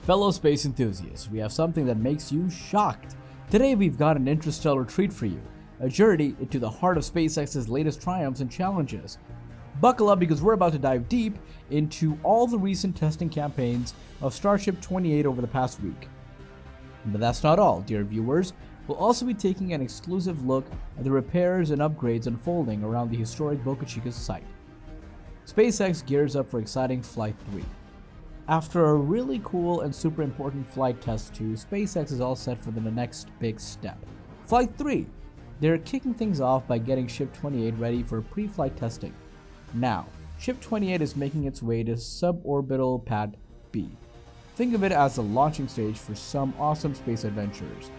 Fellow space enthusiasts, we have something that makes you shocked. Today we've got an interstellar treat for you, a journey into the heart of SpaceX's latest triumphs and challenges. Buckle up because we're about to dive deep into all the recent testing campaigns of Starship 28 over the past week. But that's not all, dear viewers. We'll also be taking an exclusive look at the repairs and upgrades unfolding around the historic Boca Chica site. SpaceX gears up for exciting Flight 3. After a really cool and super important flight test 2, SpaceX is all set for the next big step. Flight 3! They're kicking things off by getting Ship 28 ready for pre-flight testing. Now, Ship 28 is making its way to suborbital pad B. Think of it as the launching stage for some awesome space adventures.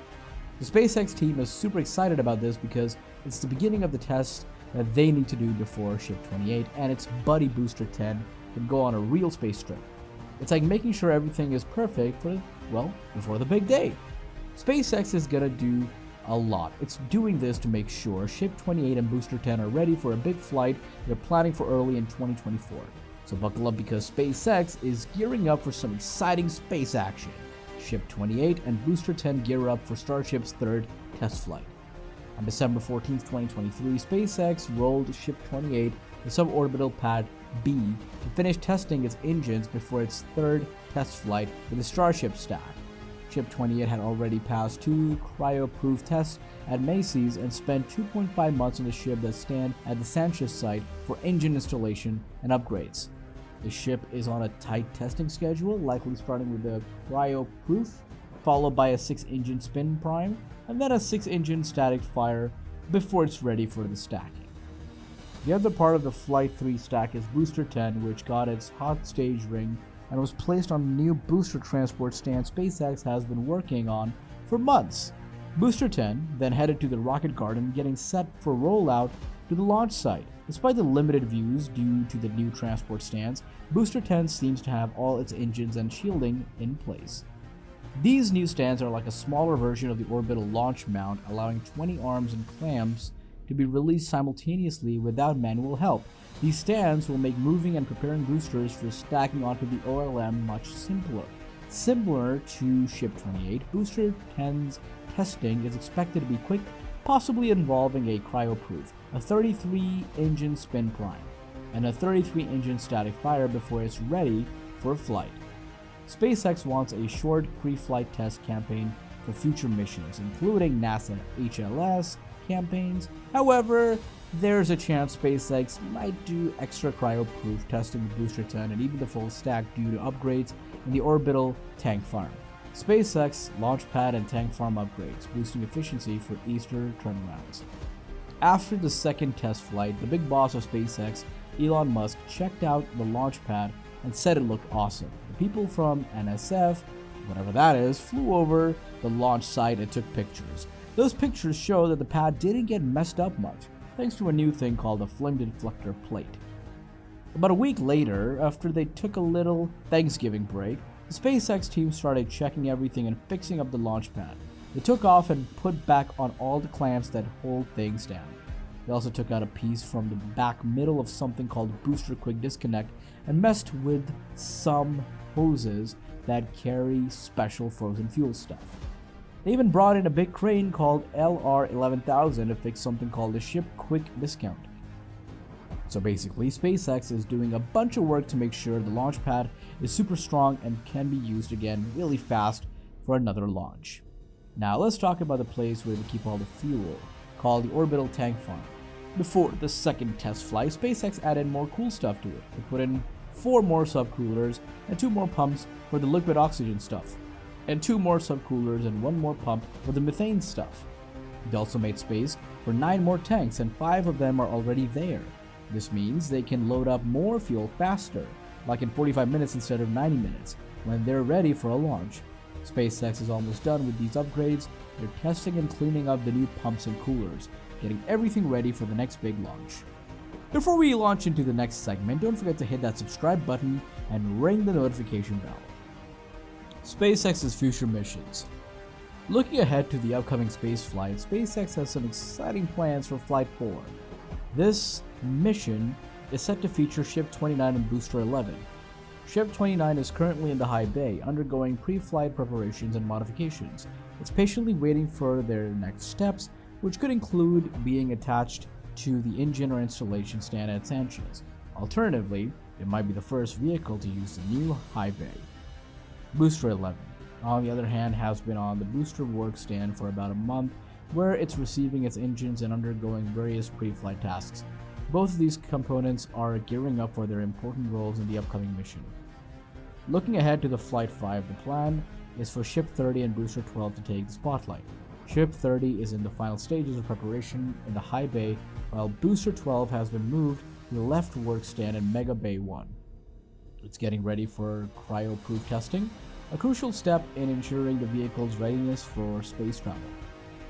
The SpaceX team is super excited about this because it's the beginning of the test that they need to do before Ship 28 and its buddy Booster 10 can go on a real space trip. It's like making sure everything is perfect for, well, before the big day. SpaceX is gonna do a lot. It's doing this to make sure Ship 28 and Booster 10 are ready for a big flight they're planning for early in 2024. So buckle up because SpaceX is gearing up for some exciting space action. Ship 28 and Booster 10 gear up for Starship's third test flight. On December 14, 2023, SpaceX rolled Ship 28 to suborbital pad B to finish testing its engines before its third test flight with the Starship stack. Ship 28 had already passed 2 cryo-proof tests at Macy's and spent 2.5 months on the ship that stand at the Sanchez site for engine installation and upgrades. The ship is on a tight testing schedule, likely starting with the cryo-proof, followed by a 6-engine spin prime, and then a 6-engine static fire before it's ready for the stacking. The other part of the Flight 3 stack is Booster 10, which got its hot stage ring and was placed on the new booster transport stand SpaceX has been working on for months. Booster 10 then headed to the rocket garden, getting set for rollout to the launch site. Despite the limited views due to the new transport stands, Booster 10 seems to have all its engines and shielding in place. These new stands are like a smaller version of the orbital launch mount, allowing 20 arms and clamps to be released simultaneously without manual help. These stands will make moving and preparing boosters for stacking onto the OLM much simpler. Similar to Ship 28, Booster 10's testing is expected to be quick, possibly involving a cryo-proof, a 33-engine spin prime, and a 33-engine static fire before it's ready for flight. SpaceX wants a short pre-flight test campaign for future missions, including NASA HLS campaigns. However, there's a chance SpaceX might do extra cryo-proof testing with Booster 10 and even the full stack due to upgrades in the orbital tank farm. SpaceX launch pad and tank farm upgrades, boosting efficiency for Easter turnarounds. After the second test flight, the big boss of SpaceX, Elon Musk, checked out the launch pad and said it looked awesome. The people from NSF, whatever that is, flew over the launch site and took pictures. Those pictures show that the pad didn't get messed up much, thanks to a new thing called a flame deflector plate. About a week later, after they took a little Thanksgiving break, the SpaceX team started checking everything and fixing up the launch pad. They took off and put back on all the clamps that hold things down. They also took out a piece from the back middle of something called Booster Quick Disconnect and messed with some hoses that carry special frozen fuel stuff. They even brought in a big crane called LR11000 to fix something called the Ship Quick Discount. So basically, SpaceX is doing a bunch of work to make sure the launch pad is super strong and can be used again really fast for another launch. Now let's talk about the place where they keep all the fuel, called the orbital tank farm. Before the second test flight, SpaceX added more cool stuff to it. They put in 4 more subcoolers and 2 more pumps for the liquid oxygen stuff, and 2 more subcoolers and 1 more pump for the methane stuff. They also made space for 9 more tanks and 5 of them are already there. This means they can load up more fuel faster, like in 45 minutes instead of 90 minutes, when they're ready for a launch. SpaceX is almost done with these upgrades. They're testing and cleaning up the new pumps and coolers, getting everything ready for the next big launch. Before we launch into the next segment, don't forget to hit that subscribe button and ring the notification bell. SpaceX's future missions. Looking ahead to the upcoming space flight, SpaceX has some exciting plans for Flight 4. This mission is set to feature Ship 29 and Booster 11. Ship 29 is currently in the high bay, undergoing pre-flight preparations and modifications. It's patiently waiting for their next steps, which could include being attached to the engine or installation stand at Sanchez. Alternatively, it might be the first vehicle to use the new high bay. Booster 11, on the other hand, has been on the booster work stand for about a month, where it's receiving its engines and undergoing various pre-flight tasks. Both of these components are gearing up for their important roles in the upcoming mission. Looking ahead to the Flight 5, the plan is for Ship 30 and Booster 12 to take the spotlight. Ship 30 is in the final stages of preparation in the high bay, while Booster 12 has been moved to the left work stand in Mega Bay 1. It's getting ready for cryo-proof testing, a crucial step in ensuring the vehicle's readiness for space travel.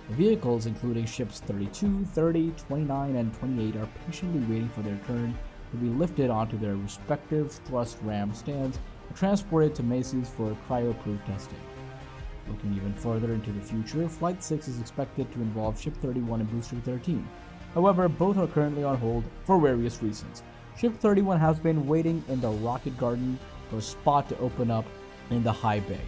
The vehicles, including ships 32, 30, 29, and 28, are patiently waiting for their turn to be lifted onto their respective thrust ram stands and transported to Macy's for cryo-proof testing. Looking even further into the future, Flight 6 is expected to involve Ship 31 and Booster 13. However, both are currently on hold for various reasons. Ship 31 has been waiting in the rocket garden for a spot to open up in the high bay.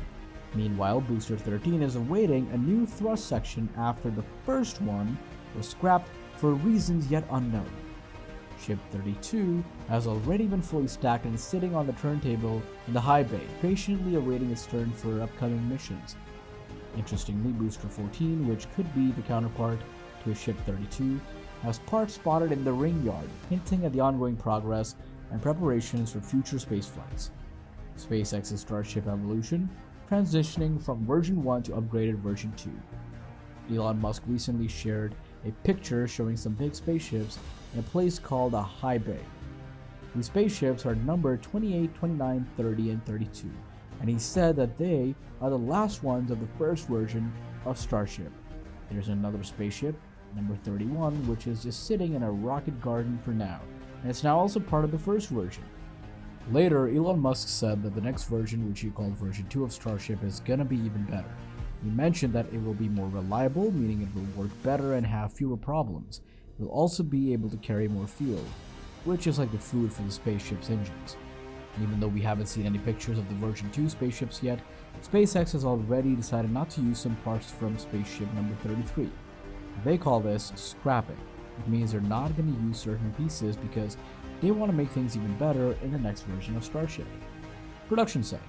Meanwhile, Booster 13 is awaiting a new thrust section after the first one was scrapped for reasons yet unknown. Ship 32 has already been fully stacked and is sitting on the turntable in the high bay, patiently awaiting its turn for upcoming missions. Interestingly, Booster 14, which could be the counterpart to Ship 32, has parts spotted in the ring yard, hinting at the ongoing progress and preparations for future space flights. SpaceX's Starship evolution, transitioning from version 1 to upgraded version 2. Elon Musk recently shared a picture showing some big spaceships in a place called a high bay. These spaceships are numbered 28, 29, 30, and 32, and he said that they are the last ones of the first version of Starship. There's another spaceship, number 31, which is just sitting in a rocket garden for now, and it's now also part of the first version. Later, Elon Musk said that the next version, which he called version 2 of Starship, is gonna be even better. He mentioned that it will be more reliable, meaning it will work better and have fewer problems. It will also be able to carry more fuel, which is like the food for the spaceship's engines. Even though we haven't seen any pictures of the version 2 spaceships yet, SpaceX has already decided not to use some parts from spaceship number 33. They call this scrapping. It means they're not going to use certain pieces because they want to make things even better in the next version of Starship. Production site.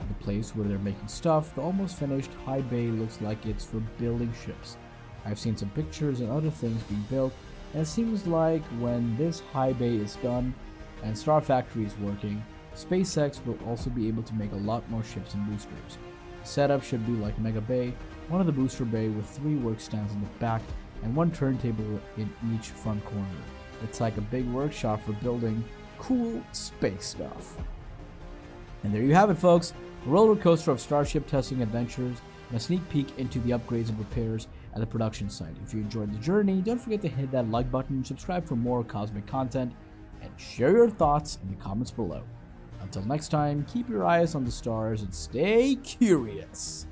At the place where they're making stuff, the almost finished high bay looks like it's for building ships. I've seen some pictures and other things being built, and it seems like when this high bay is done and Star Factory is working, SpaceX will also be able to make a lot more ships and boosters. The setup should be like Mega Bay, one of the booster bay with 3 work stands in the back and 1 turntable in each front corner. It's like a big workshop for building cool space stuff. And there you have it, folks. A roller coaster of Starship testing adventures and a sneak peek into the upgrades and repairs at the production site. If you enjoyed the journey, don't forget to hit that like button, subscribe for more cosmic content, and share your thoughts in the comments below. Until next time, keep your eyes on the stars and stay curious.